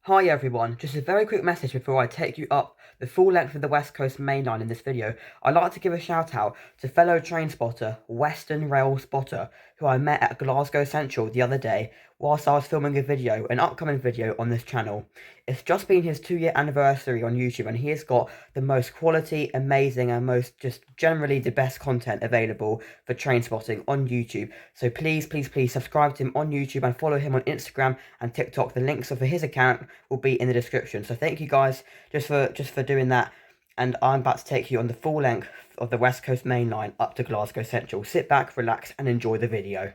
Hi everyone, just a very quick message before I take you up the full length of the West Coast Main Line in this video. I'd like to give a shout out to fellow train spotter, Western Rail Spotter, who I met at Glasgow Central the other day whilst I was filming an upcoming video on this channel. It's just been his 2-year anniversary on YouTube and he has got the most quality, amazing and most just generally the best content available for train spotting on YouTube. So please subscribe to him on YouTube and follow him on Instagram and TikTok. The links for his account will be in the description. So thank you guys just for doing that, and I'm about to take you on the full length of the West Coast Main Line up to Glasgow Central. Sit back, relax and enjoy the video.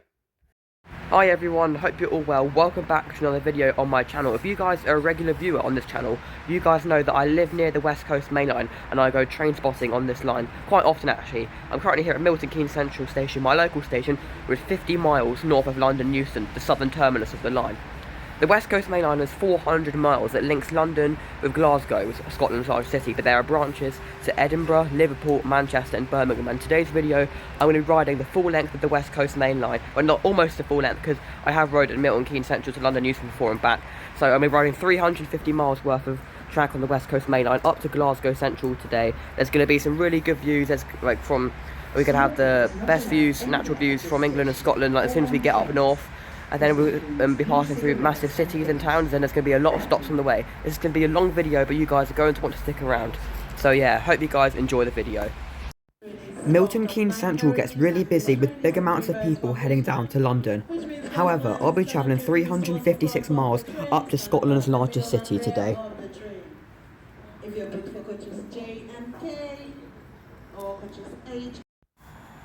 Hi everyone, hope you're all well. Welcome back to another video on my channel. If you guys are a regular viewer on this channel, you guys know that I live near the West Coast Main Line and I go train spotting on this line quite often actually. I'm currently here at Milton Keynes Central Station, my local station, which is 50 miles north of London Euston, the southern terminus of the line. The West Coast Main Line is 400 miles that links London with Glasgow, Scotland's largest city, but there are branches to Edinburgh, Liverpool, Manchester and Birmingham. And today's video, I'm going to be riding the full length of the West Coast Main Line. Well, not almost the full length, because I have rode at Milton Keynes Central to London Euston before and back. So I'm going to be riding 350 miles worth of track on the West Coast Main Line up to Glasgow Central today. There's going to be some really good views. There's we can have the best views, natural views from England and Scotland, like as soon as we get up north. And then we'll be passing through massive cities and towns, and there's going to be a lot of stops on the way. This is going to be a long video, but you guys are going to want to stick around. So yeah, hope you guys enjoy the video. Milton Keynes Central gets really busy with big amounts of people heading down to London. However, I'll be travelling 356 miles up to Scotland's largest city today.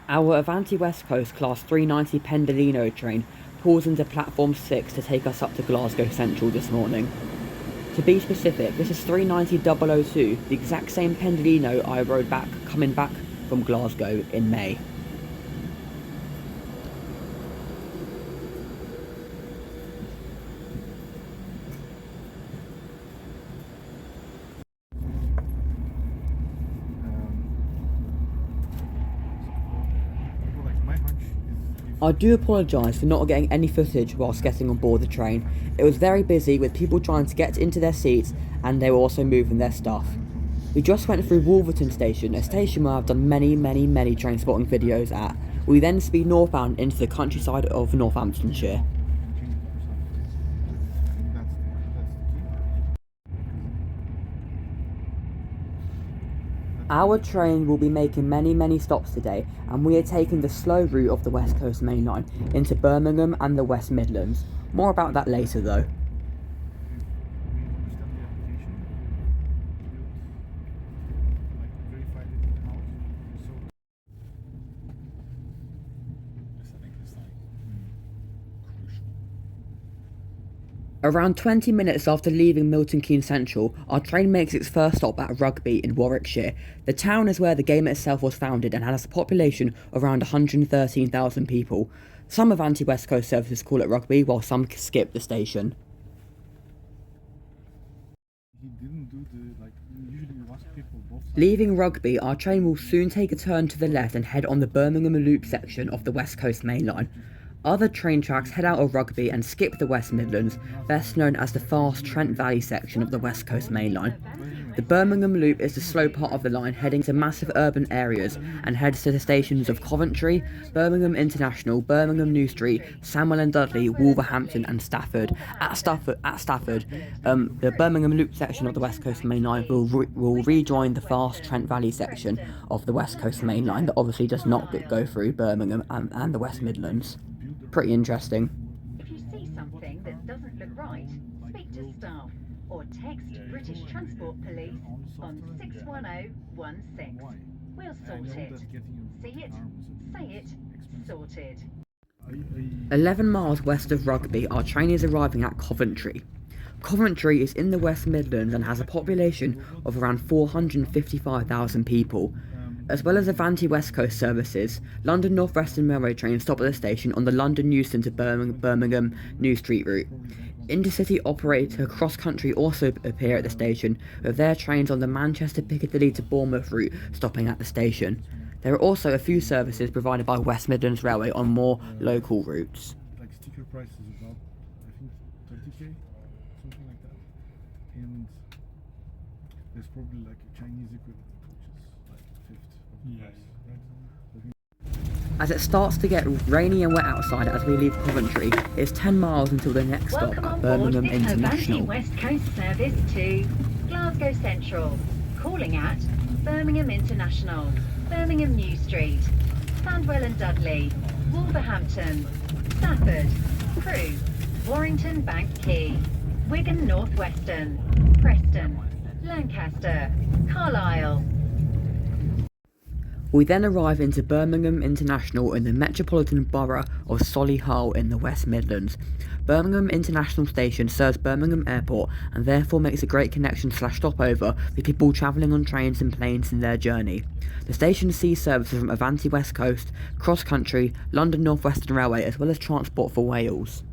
Our Avanti West Coast Class 390 Pendolino train pulls into platform 6 to take us up to Glasgow Central this morning. To be specific, this is 390-002, the exact same Pendolino I rode coming back from Glasgow in May. I do apologise for not getting any footage whilst getting on board the train. It was very busy with people trying to get into their seats and they were also moving their stuff. We just went through Wolverhampton station, a station where I've done many train spotting videos at. We then speed northbound into the countryside of Northamptonshire. Our train will be making many stops today, and we are taking the slow route of the West Coast Main Line into Birmingham and the West Midlands. More about that later though. Around 20 minutes after leaving Milton Keynes Central, our train makes its first stop at Rugby in Warwickshire. The town is where the game itself was founded and has a population of around 113,000 people. Some Avanti West Coast services call it Rugby, while some skip the station. Leaving Rugby, our train will soon take a turn to the left and head on the Birmingham Loop section of the West Coast Main Line. Other train tracks head out of Rugby and skip the West Midlands, best known as the fast Trent Valley section of the West Coast Main Line. The Birmingham Loop is the slow part of the line heading to massive urban areas and heads to the stations of Coventry, Birmingham International, Birmingham New Street, Sandwell and Dudley, Wolverhampton and Stafford. At Stafford, the Birmingham Loop section of the West Coast Main Line will rejoin the fast Trent Valley section of the West Coast Main Line that obviously does not go through Birmingham and the West Midlands. Pretty interesting. If you see something that doesn't look right, speak to staff or text British Transport Police on 61016. We'll sort it. See it, say it, sorted. 11 miles west of Rugby, our train is arriving at Coventry. Coventry is in the West Midlands and has a population of around 455,000 people. As well as Avanti West Coast services, London North Western Railway trains stop at the station on the London Euston to Birmingham New Street route. Intercity operator Cross Country also appear at the station, with their trains on the Manchester Piccadilly to Bournemouth route stopping at the station. There are also a few services provided by West Midlands Railway on more local routes. Like sticker price is about, I think, 30k, something like that. and there's probably like a Chinese equivalent, which is like a fifth of the price. As it starts to get rainy and wet outside as we leave Coventry, it's 10 miles until the next stop Welcome at on board Birmingham this International. Avanti West Coast service to Glasgow Central, calling at Birmingham International, Birmingham New Street, Sandwell and Dudley, Wolverhampton, Stafford, Crewe, Warrington Bank Quay, Wigan Northwestern, Preston, Lancaster, Carlisle. We then arrive into Birmingham International in the metropolitan borough of Solihull in the West Midlands. Birmingham International Station serves Birmingham Airport and therefore makes a great connection / stopover for people travelling on trains and planes in their journey. The station sees services from Avanti West Coast, Cross Country, London North Western Railway as well as transport for Wales.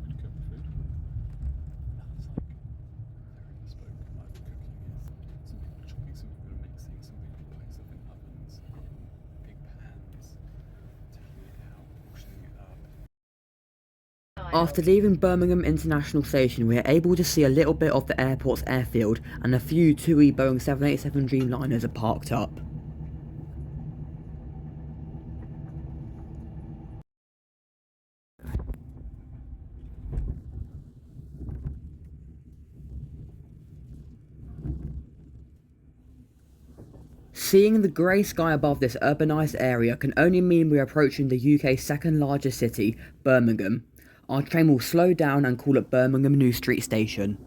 After leaving Birmingham International Station, we are able to see a little bit of the airport's airfield and a few TUI Boeing 787 Dreamliners are parked up. Seeing the grey sky above this urbanised area can only mean we're approaching the UK's second largest city, Birmingham. Our train will slow down and call at Birmingham New Street station.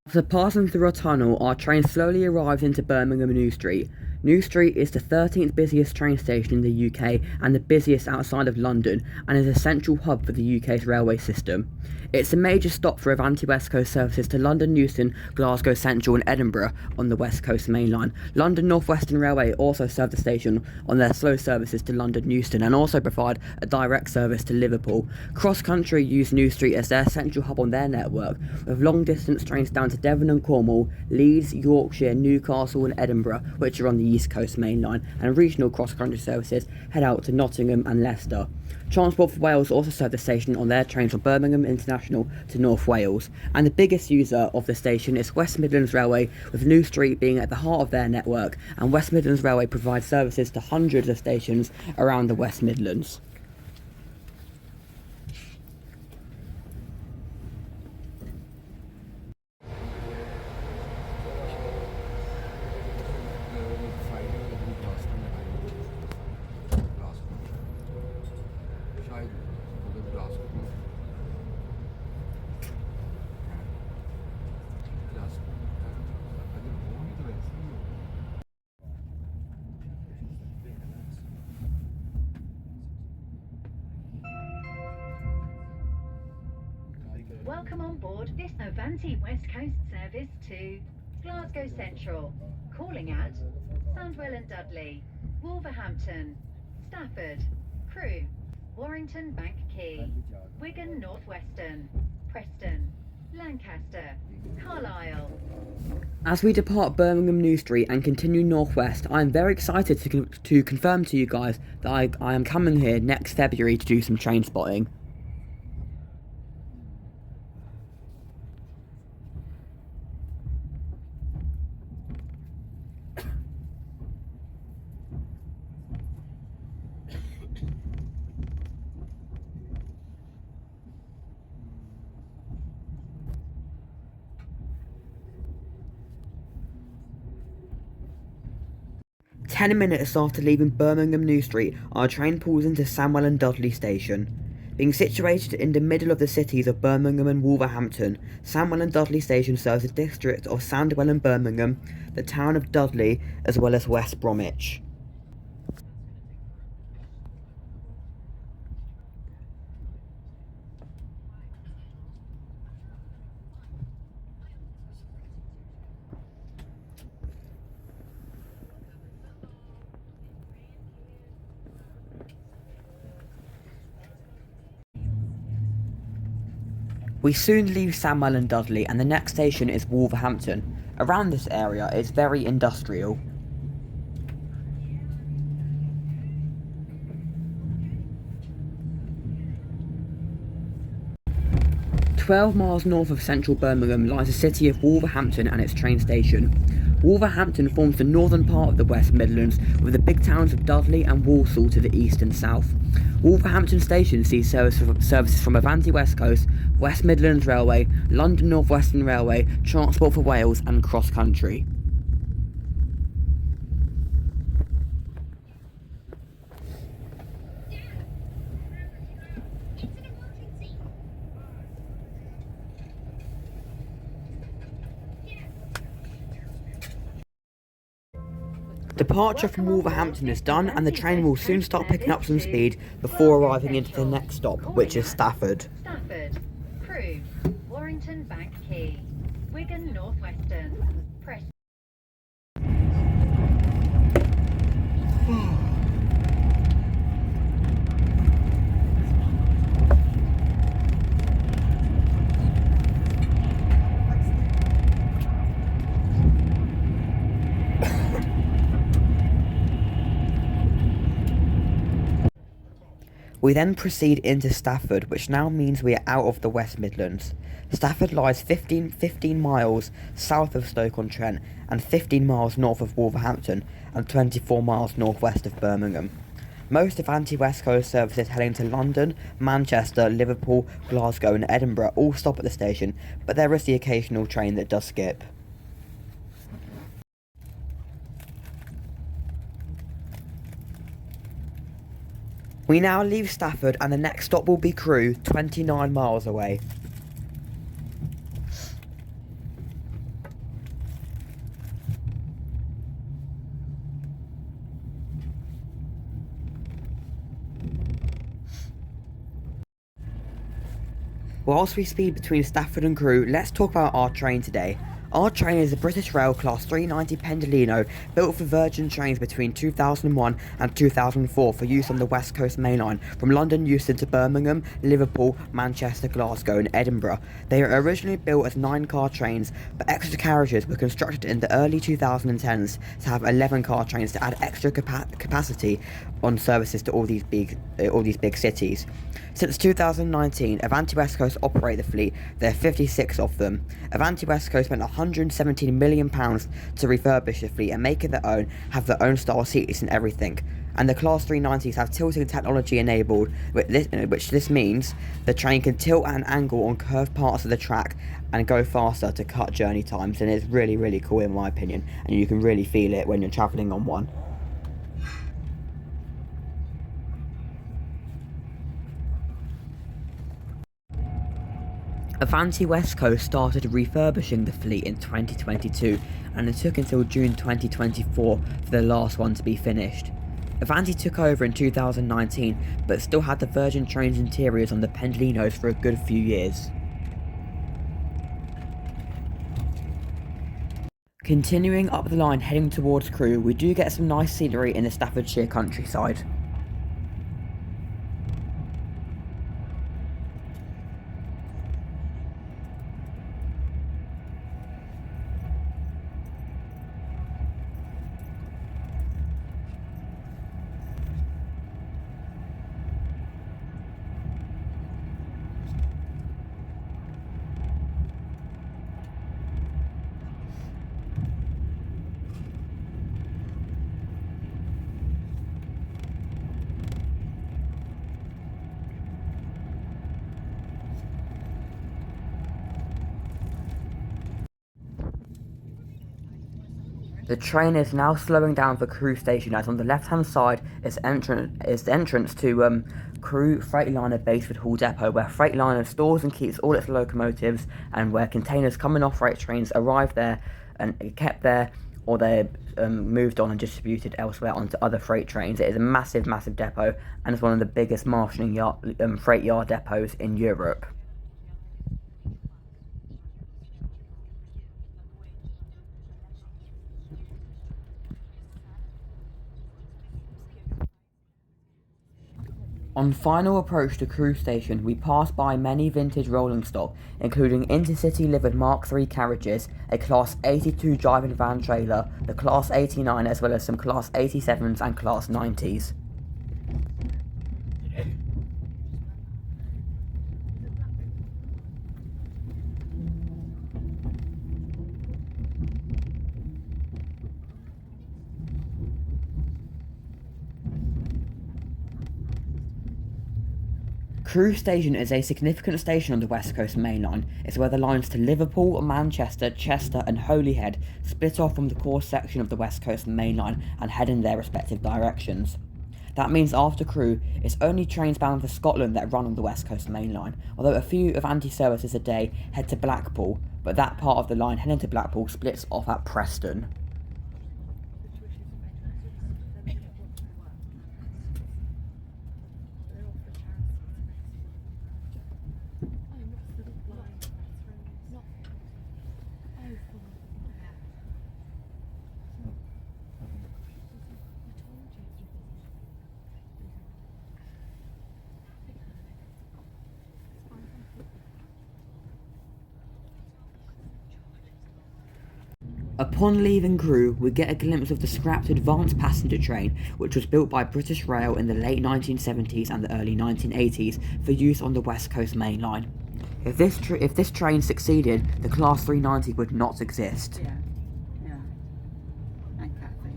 After passing through a tunnel, our train slowly arrives into Birmingham New Street. New Street is the 13th busiest train station in the UK and the busiest outside of London, and is a central hub for the UK's railway system. It's a major stop for Avanti West Coast services to London Euston, Glasgow Central and Edinburgh on the West Coast Main Line. London North Western Railway also serve the station on their slow services to London Euston and also provide a direct service to Liverpool. Cross Country use New Street as their central hub on their network, with long distance trains down to Devon and Cornwall, Leeds, Yorkshire, Newcastle and Edinburgh, which are on the East Coast Main Line, and regional cross-country services head out to Nottingham and Leicester. Transport for Wales also serve the station on their trains from Birmingham International to North Wales, and the biggest user of the station is West Midlands Railway, with New Street being at the heart of their network, and West Midlands Railway provides services to hundreds of stations around the West Midlands. Welcome on board this Avanti West Coast service to Glasgow Central, calling at Sandwell and Dudley, Wolverhampton, Stafford, Crewe, Warrington Bank Quay, Wigan Northwestern, Preston, Lancaster, Carlisle. As we depart Birmingham New Street and continue northwest, I am very excited to confirm to you guys that I am coming here next February to do some train spotting. 10 minutes after leaving Birmingham New Street, our train pulls into Sandwell and Dudley station. Being situated in the middle of the cities of Birmingham and Wolverhampton, Sandwell and Dudley station serves the district of Sandwell and Birmingham, the town of Dudley, as well as West Bromwich. We soon leave Sandwell and Dudley, and the next station is Wolverhampton. Around this area it's very industrial. "12 miles north of central Birmingham lies the city of Wolverhampton and its train station. Wolverhampton forms the northern part of the West Midlands, with the big towns of Dudley and Walsall to the east and south. Wolverhampton station sees services from Avanti West Coast, West Midlands Railway, London North Western Railway, Transport for Wales and Cross Country. Departure from Wolverhampton is done, and the train will soon start picking up some speed before arriving into the next stop, which is Stafford. Stafford, Crewe, Warrington Bank Quay, Wigan North Western, Preston. We then proceed into Stafford, which now means we are out of the West Midlands. Stafford lies 15 miles south of Stoke-on-Trent and 15 miles north of Wolverhampton and 24 miles northwest of Birmingham. Most Avanti West Coast services heading to London, Manchester, Liverpool, Glasgow and Edinburgh all stop at the station, but there is the occasional train that does skip. We now leave Stafford, and the next stop will be Crewe, 29 miles away. Whilst we speed between Stafford and Crewe, let's talk about our train today. Our train is a British Rail Class 390 Pendolino, built for Virgin Trains between 2001 and 2004 for use on the West Coast Main Line from London Euston to Birmingham, Liverpool, Manchester, Glasgow and Edinburgh. They were originally built as 9-car trains, but extra carriages were constructed in the early 2010s to have 11-car trains to add extra capacity on services to all these big cities. Since 2019, Avanti West Coast operate the fleet. There are 56 of them. Avanti West Coast spent £117 million to refurbish the fleet and make it their own, have their own style seats and everything. And the Class 390s have tilting technology enabled, which this means the train can tilt at an angle on curved parts of the track and go faster to cut journey times, and it's really, really cool in my opinion, and you can really feel it when you're travelling on one. Avanti West Coast started refurbishing the fleet in 2022, and it took until June 2024 for the last one to be finished. Avanti took over in 2019, but still had the Virgin Trains interiors on the Pendolinos for a good few years. Continuing up the line heading towards Crewe, we do get some nice scenery in the Staffordshire countryside. The train is now slowing down for Crewe station, as on the left hand side is the entrance to Crewe Freightliner Baseford Hall Depot, where Freightliner stores and keeps all its locomotives, and where containers coming off freight trains arrive there and are kept there, or they're moved on and distributed elsewhere onto other freight trains. It is a massive, massive depot, and it's one of the biggest marshalling freight yard depots in Europe. On final approach to Crewe station, we pass by many vintage rolling stock, including intercity livered Mark III carriages, a Class 82 driving van trailer, the Class 89, as well as some Class 87s and Class 90s. Crewe station is a significant station on the West Coast Main Line. It's where the lines to Liverpool, Manchester, Chester and Holyhead split off from the core section of the West Coast Main Line and head in their respective directions. That means after Crewe, it's only trains bound for Scotland that run on the West Coast Main Line, although a few Avanti services a day head to Blackpool, but that part of the line heading to Blackpool splits off at Preston. Upon leaving Crewe, we get a glimpse of the scrapped advanced passenger train, which was built by British Rail in the late 1970s and the early 1980s for use on the West Coast Main Line. If this train succeeded, the Class 390 would not exist. Yeah, yeah. And Kathy.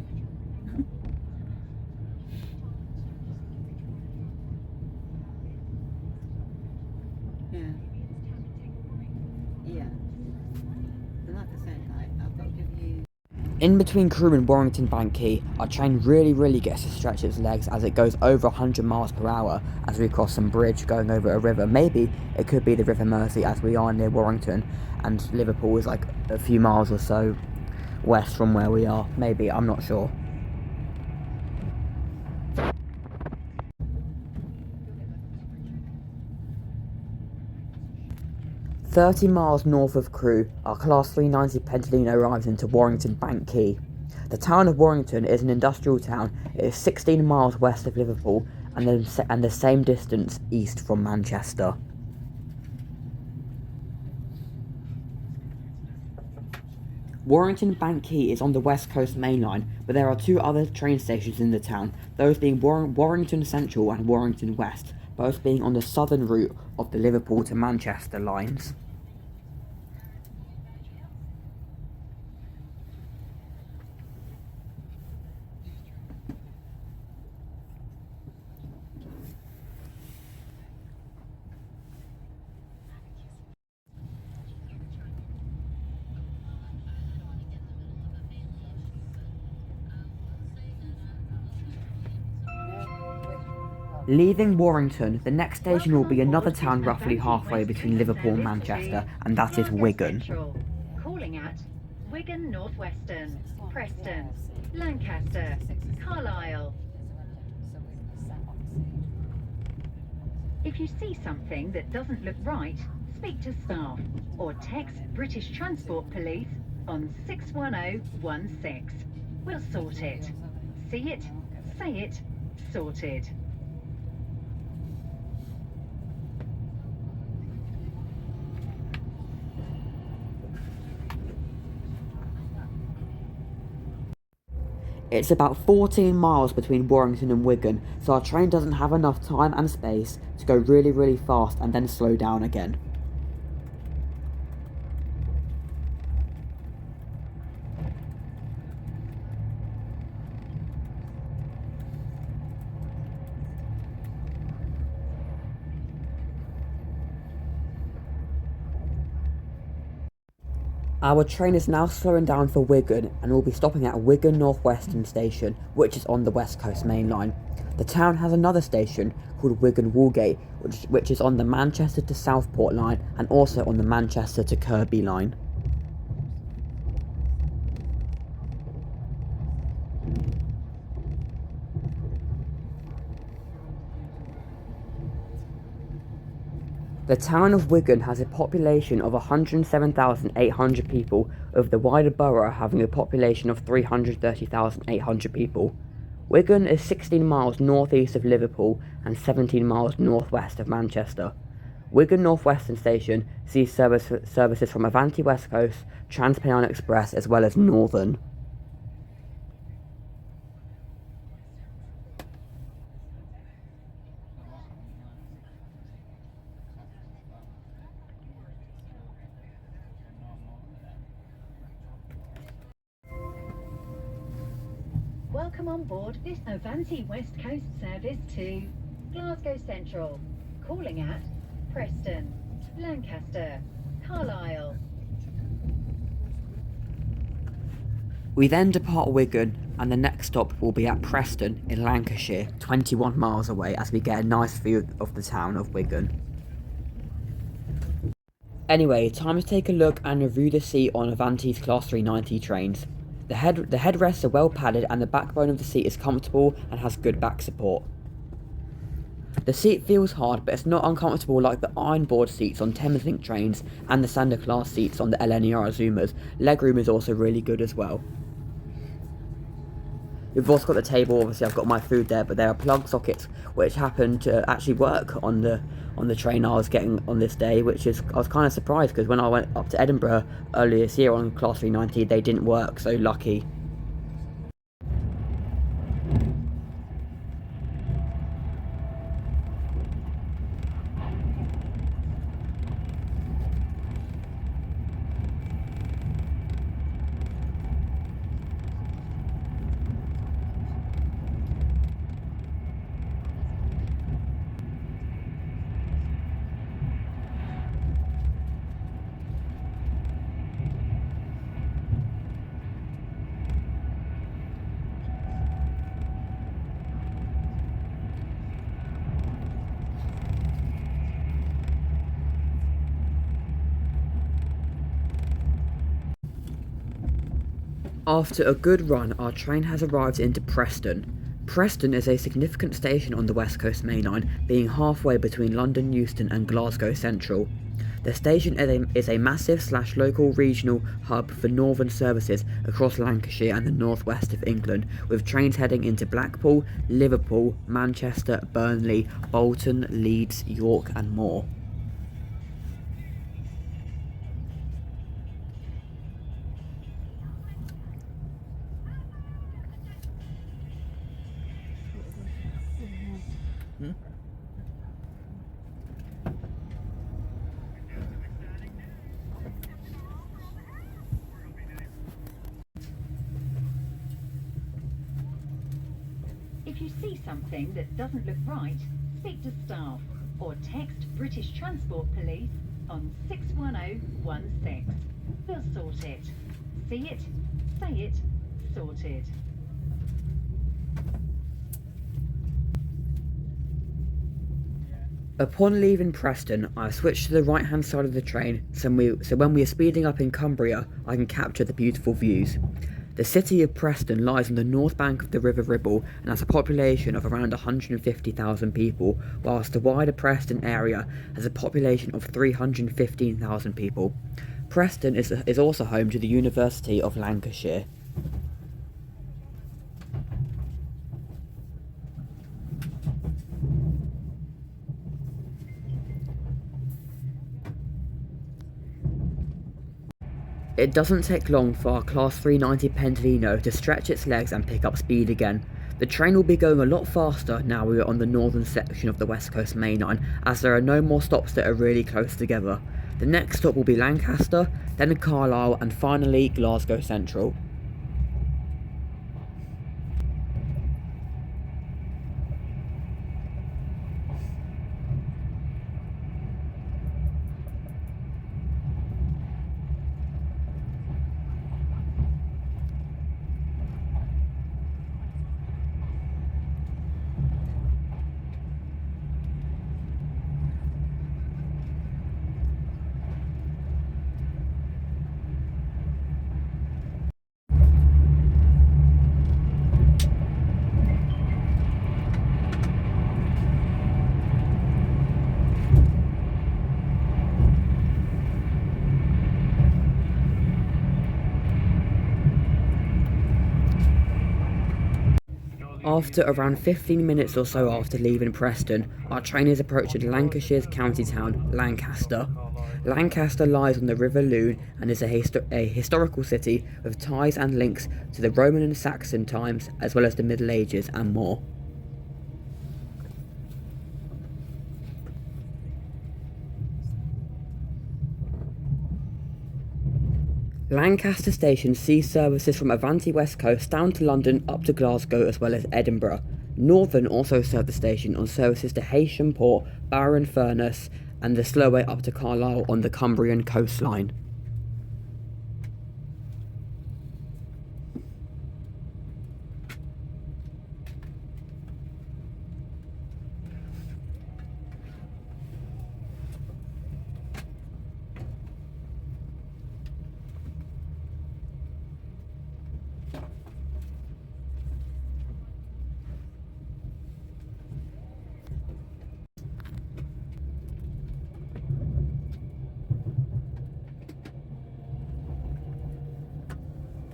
Yeah. Yeah. And like I said, I've got to give you... In between Crewe and Warrington Bank Quay, our train really gets to stretch its legs as it goes over 100 miles per hour as we cross some bridge going over a river. Maybe it could be the River Mersey, as we are near Warrington, and Liverpool is like a few miles or so west from where we are. Maybe, I'm not sure. "30 miles north of Crewe, our Class 390 Pendolino arrives into Warrington Bank Quay. The town of Warrington is an industrial town. It is 16 miles west of Liverpool and the same distance east from Manchester. Warrington Bank Quay is on the West Coast Main Line, but there are two other train stations in the town, those being Warrington Central and Warrington West, both being on the southern route of the Liverpool to Manchester lines. Leaving Warrington, the next station will be another town roughly halfway between Liverpool and Manchester, and that is Wigan. Calling at Wigan Northwestern, Preston, Lancaster, Carlisle. If you see something that doesn't look right, speak to staff or text British Transport Police on 61016. We'll sort it. See it, say it, sorted. It's about 14 miles between Warrington and Wigan, so our train doesn't have enough time and space to go really fast and then slow down again. Our train is now slowing down for Wigan and will be stopping at Wigan North Western Station, which is on the West Coast Main Line. The town has another station called Wigan Woolgate, which is on the Manchester to Southport line and also on the Manchester to Kirby line. The town of Wigan has a population of 107,800 people, with the wider borough having a population of 330,800 people. Wigan is 16 miles northeast of Liverpool and 17 miles northwest of Manchester. Wigan North Western Station sees services from Avanti West Coast, TransPennine Express as well as Northern. Welcome on board this Avanti West Coast service to Glasgow Central, calling at Preston, Lancaster, Carlisle. We then depart Wigan and the next stop will be at Preston in Lancashire, 21 miles away, as we get a nice view of the town of Wigan. Anyway, time to take a look and review the seat on Avanti's Class 390 trains. The headrests are well padded and the backbone of the seat is comfortable and has good back support. The seat feels hard, but it's not uncomfortable like the ironboard seats on Thameslink trains and the standard class seats on the LNER Azumas. Legroom is also really good as well. We've also got the table. Obviously I've got my food there, but there are plug sockets which happen to actually work on the train I was getting on this day, which is, I was kind of surprised because when I went up to Edinburgh earlier this year on Class 390 they didn't work, so lucky. After a good run, our train has arrived into Preston. Preston is a significant station on the West Coast Main Line, being halfway between London Euston and Glasgow Central. The station is a massive local regional hub for northern services across Lancashire and the northwest of England, with trains heading into Blackpool, Liverpool, Manchester, Burnley, Bolton, Leeds, York and more. If you see something that doesn't look right, speak to staff or text British Transport Police on 61016. We'll sort it. See it, say it, sorted. Upon leaving Preston, I switched to the right hand side of the train so when we are speeding up in Cumbria, I can capture the beautiful views. The city of Preston lies on the north bank of the River Ribble and has a population of around 150,000 people, whilst the wider Preston area has a population of 315,000 people. Preston is also home to the University of Lancashire. It doesn't take long for our Class 390 Pendolino to stretch its legs and pick up speed again. The train will be going a lot faster now we are on the northern section of the West Coast Main Line, as there are no more stops that are really close together. The next stop will be Lancaster, then Carlisle and finally Glasgow Central. After around 15 minutes or so after leaving Preston, our train is approaching Lancashire's county town, Lancaster. Lancaster lies on the River Lune and is a historical city with ties and links to the Roman and Saxon times, as well as the Middle Ages and more. Lancaster Station sees services from Avanti West Coast down to London up to Glasgow as well as Edinburgh. Northern also serve the station on services to Heysham Port, Barrow-in-Furness and the slow way up to Carlisle on the Cumbrian coastline.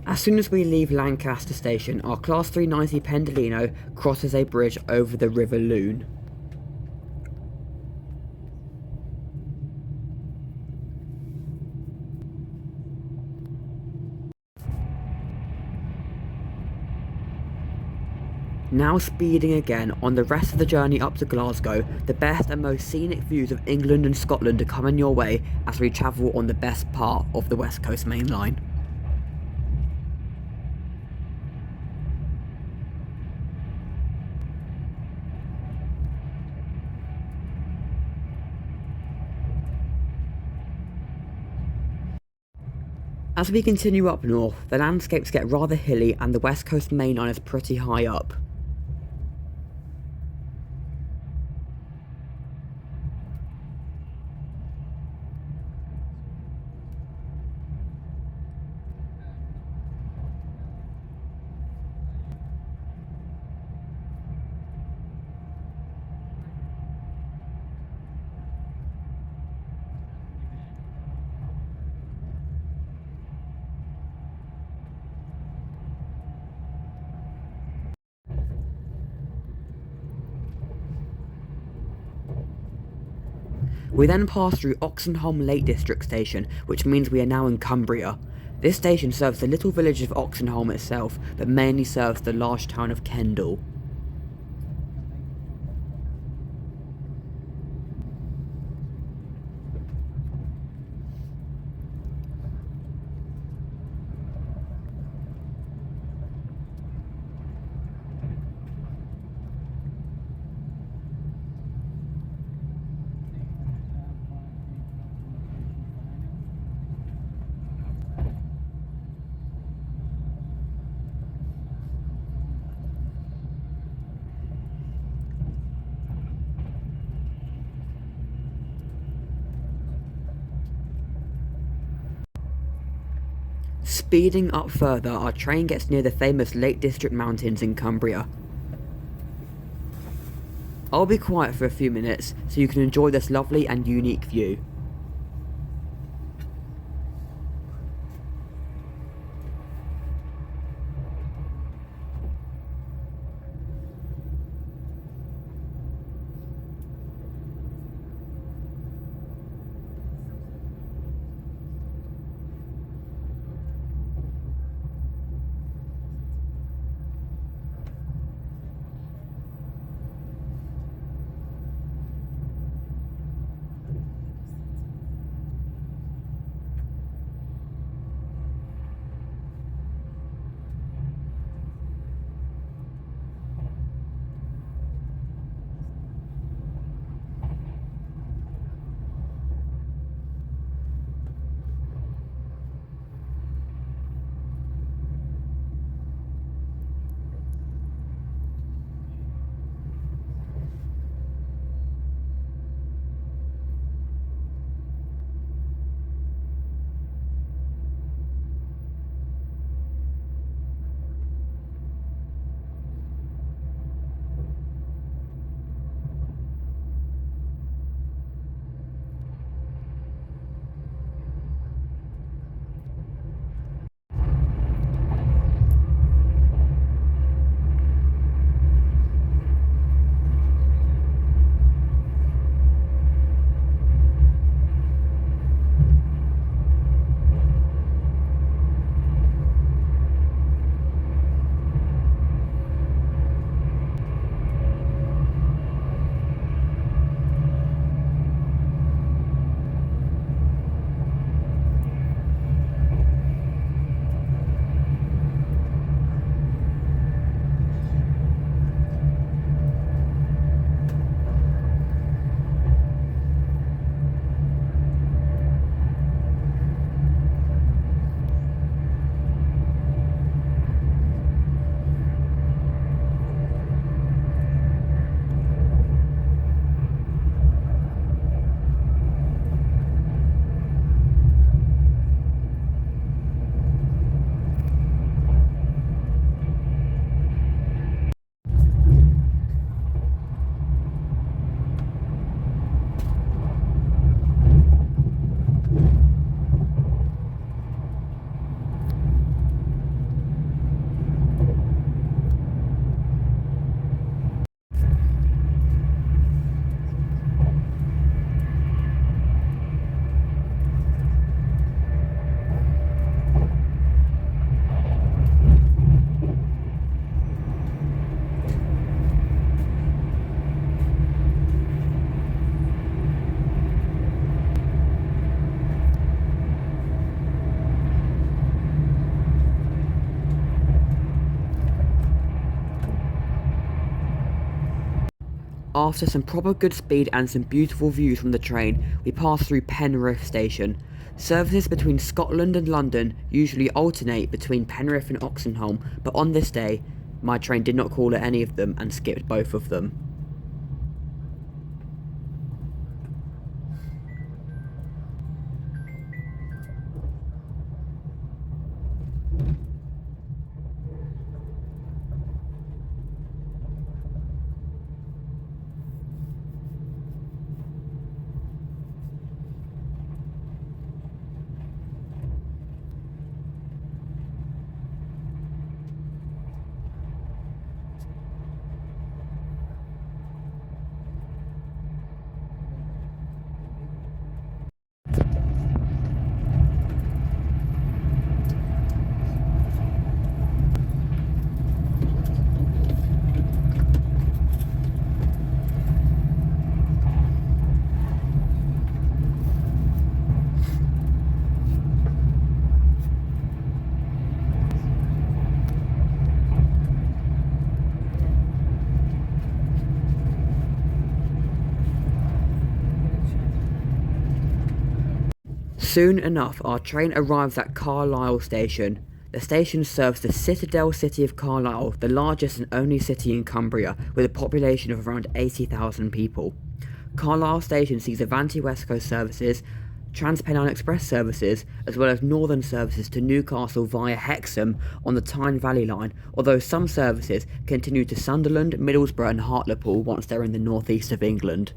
As soon as we leave Lancaster Station, our Class 390 Pendolino crosses a bridge over the River Lune. Now speeding again on the rest of the journey up to Glasgow, the best and most scenic views of England and Scotland are coming your way as we travel on the best part of the West Coast Main Line. As we continue up north, the landscapes get rather hilly and the West Coast Main Line is pretty high up. We then pass through Oxenholme Lake District Station, which means we are now in Cumbria. This station serves the little village of Oxenholme itself, but mainly serves the large town of Kendal. Speeding up further, our train gets near the famous Lake District Mountains in Cumbria. I'll be quiet for a few minutes so you can enjoy this lovely and unique view. After some proper good speed and some beautiful views from the train, we pass through Penrith station. Services between Scotland and London usually alternate between Penrith and Oxenholme, but on this day, my train did not call at any of them and skipped both of them. Soon enough, our train arrives at Carlisle station. The station serves the citadel city of Carlisle, the largest and only city in Cumbria, with a population of around 80,000 people. Carlisle station sees Avanti West Coast services, Transpennine Express services, as well as northern services to Newcastle via Hexham on the Tyne Valley line, although some services continue to Sunderland, Middlesbrough and Hartlepool once they're in the northeast of England.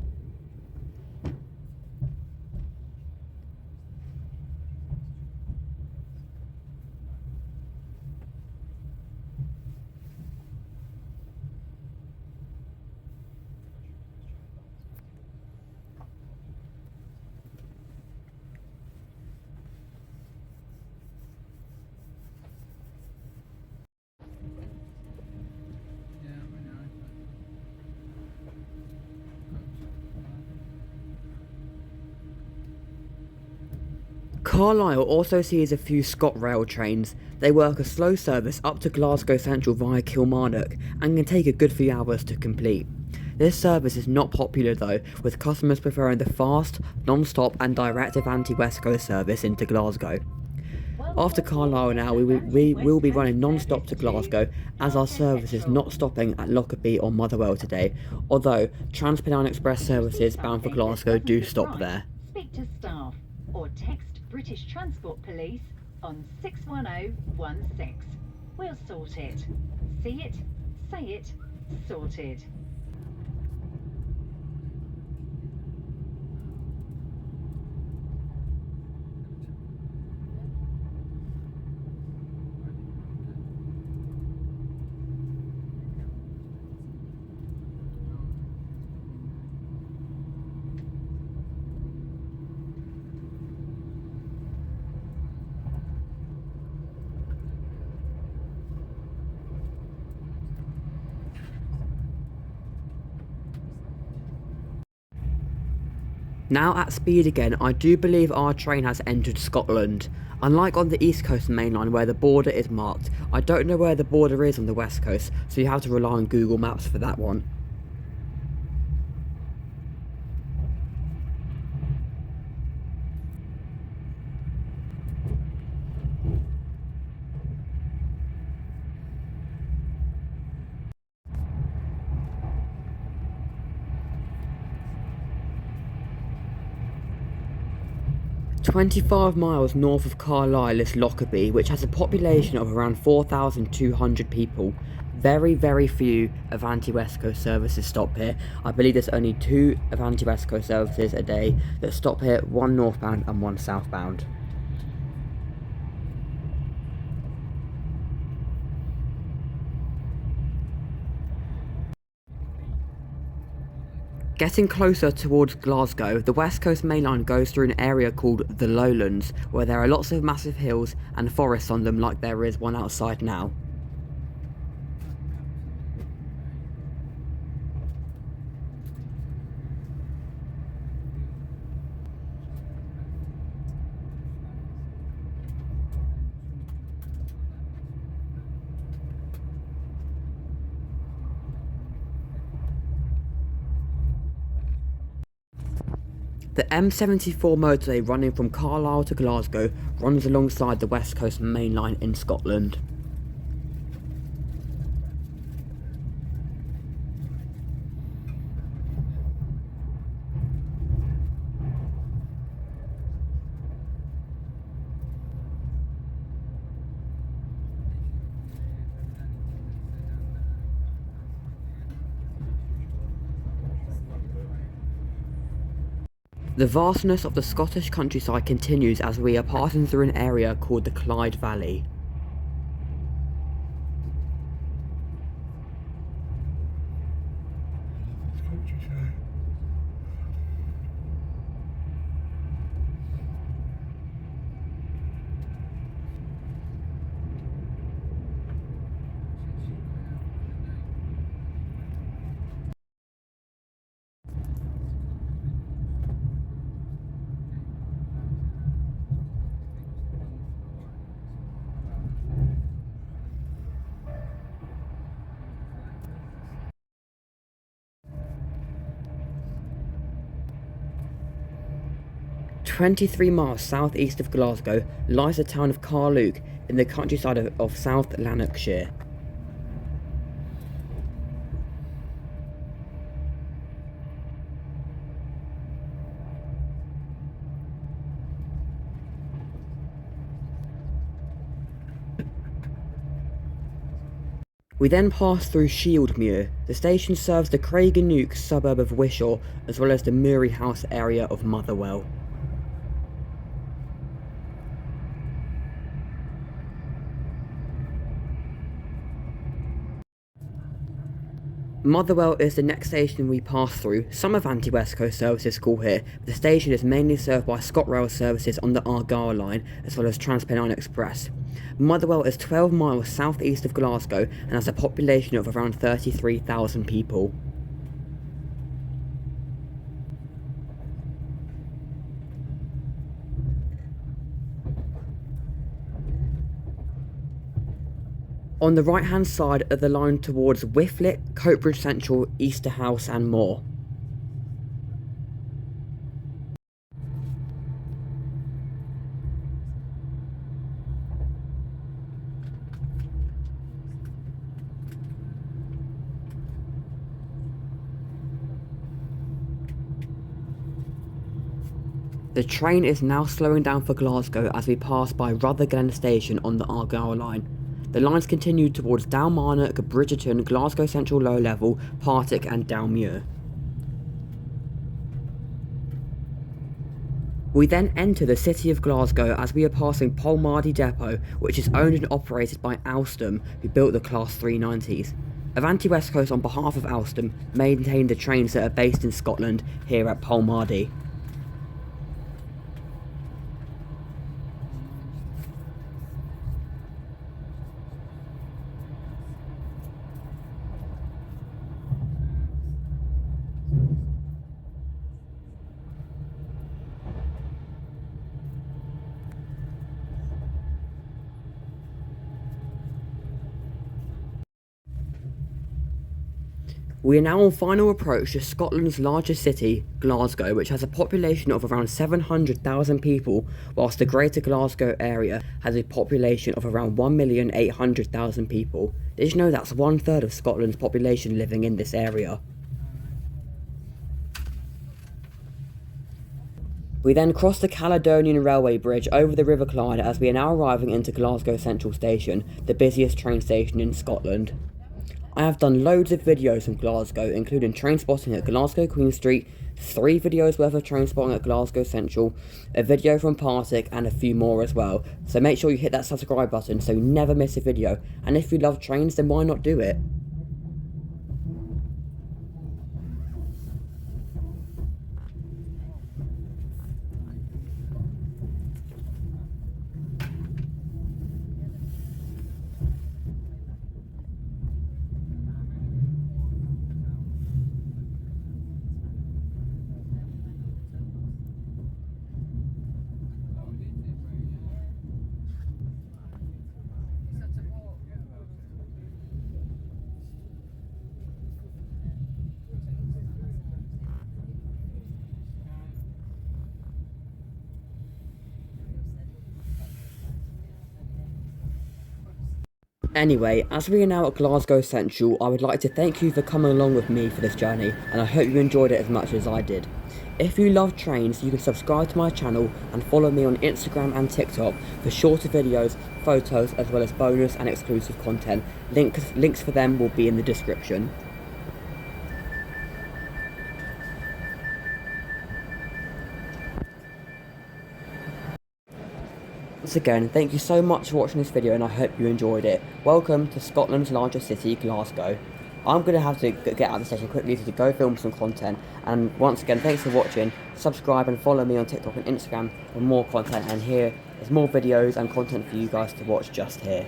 Carlisle also sees a few ScotRail trains. They work a slow service up to Glasgow Central via Kilmarnock and can take a good few hours to complete. This service is not popular though, with customers preferring the fast, non-stop and direct Avanti West Coast service into Glasgow. After Carlisle now, we will be running non-stop to Glasgow, as our service is not stopping at Lockerbie or Motherwell today, although Transpennine Express services bound for Glasgow do stop there. Speak to staff or text British Transport Police on 61016. We'll sort it. See it, say it, sorted. Now at speed again, I do believe our train has entered Scotland. Unlike on the East Coast main line where the border is marked, I don't know where the border is on the West Coast, so you have to rely on Google Maps for that one. "25 miles north of Carlisle is Lockerbie, which has a population of around 4,200 people. Very few Avanti West Coast services stop here. I believe there's only 2 Avanti West Coast services a day that stop here, one northbound and one southbound. Getting closer towards Glasgow, the West Coast main line goes through an area called the Lowlands, where there are lots of massive hills and forests on them like there is one outside now. The M74 motorway running from Carlisle to Glasgow runs alongside the West Coast Main Line in Scotland. The vastness of the Scottish countryside continues as we are passing through an area called the Clyde Valley. Countryside. 23 miles southeast of Glasgow lies the town of Carlisle in the countryside of South Lanarkshire. We then pass through Shieldmuir. The station serves the Craiganook suburb of Wishaw as well as the Murray House area of Motherwell. Motherwell is the next station we pass through. Some Avanti West Coast services call here, but the station is mainly served by ScotRail services on the Argyll line as well as TransPennine Express. Motherwell is 12 miles southeast of Glasgow and has a population of around 33,000 people. On the right hand side of the line towards Whifflet, Coatbridge Central, Easterhouse and more. The train is now slowing down for Glasgow as we pass by Rutherglen station on the Argyll line. The lines continue towards Dalmarnock, Bridgerton, Glasgow Central Low Level, Partick and Dalmuir. We then enter the city of Glasgow as we are passing Polmardy Depot, which is owned and operated by Alstom, who built the Class 390s. Avanti West Coast on behalf of Alstom maintain the trains that are based in Scotland here at Polmardy. We are now on final approach to Scotland's largest city, Glasgow, which has a population of around 700,000 people, whilst the Greater Glasgow area has a population of around 1,800,000 people. Did you know that's 1/3 of Scotland's population living in this area? We then cross the Caledonian Railway Bridge over the River Clyde as we are now arriving into Glasgow Central Station, the busiest train station in Scotland. I have done loads of videos from Glasgow, including train spotting at Glasgow Queen Street, 3 videos worth of train spotting at Glasgow Central, a video from Partick and a few more as well. So make sure you hit that subscribe button so you never miss a video, and if you love trains then why not do it? Anyway, as we are now at Glasgow Central, I would like to thank you for coming along with me for this journey, and I hope you enjoyed it as much as I did. If you love trains, you can subscribe to my channel and follow me on Instagram and TikTok for shorter videos, photos, as well as bonus and exclusive content. Links for them will be in the description. Once again, thank you so much for watching this video and I hope you enjoyed it. Welcome to Scotland's largest city, Glasgow. I'm going to have to get out of the station quickly to go film some content, and once again, thanks for watching. Subscribe and follow me on TikTok and Instagram for more content, and here is more videos and content for you guys to watch just here.